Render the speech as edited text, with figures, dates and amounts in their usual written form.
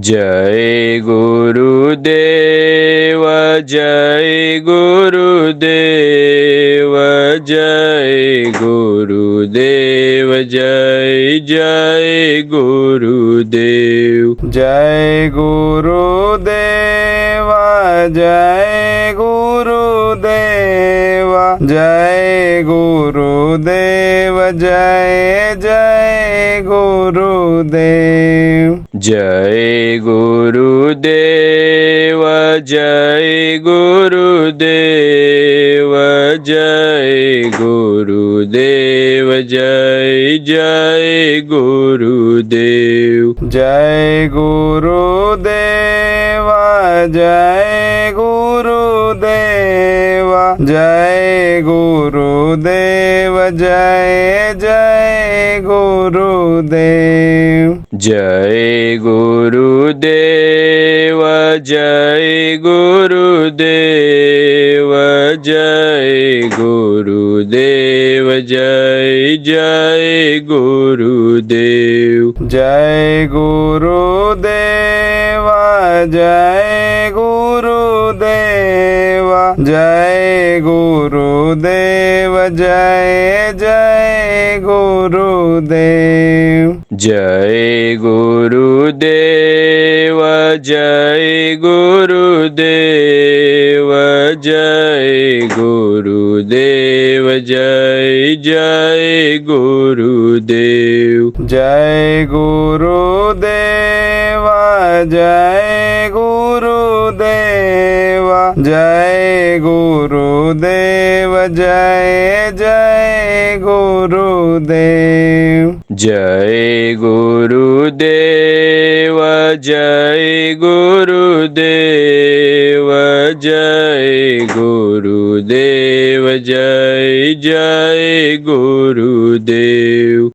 જય ગુરુદેવ જય ગુરુદેવ જય ગુરુદેવ જય જય ગુરુદેવ જય ગુરુદેવ જય ગુરુદેવ જય ગુરુદેવ જય જય ગુરુદેવ જય ગુરુદેવ જય ગુરુદેવ જય ગુરુદેવ જય જય ગુરુદેવ જય ગુરુદેવ જય ગુરુદેવ જય ગુરુદેવ જય જય ગુરુદેવ જય ગુરુદેવ જય ગુરુદેવ જય ગુરુદેવ જય જય ગુરુદેવ જય ગુરુદેવ જય ગુરુદેવ જય ગુરુદેવ જય જય ગુરુદેવ જય ગુરુદેવ જય ગુરુદેવ જય ગુરુદેવ જય જય ગુરુદેવ જય ગુરુદેવ જય ગુરુદેવ જય ગુરુદેવ જય જય ગુરુદેવ જય ગુરુદેવ જય ગુરુદેવ જય ગુરુદેવ જય જય ગુરુદેવ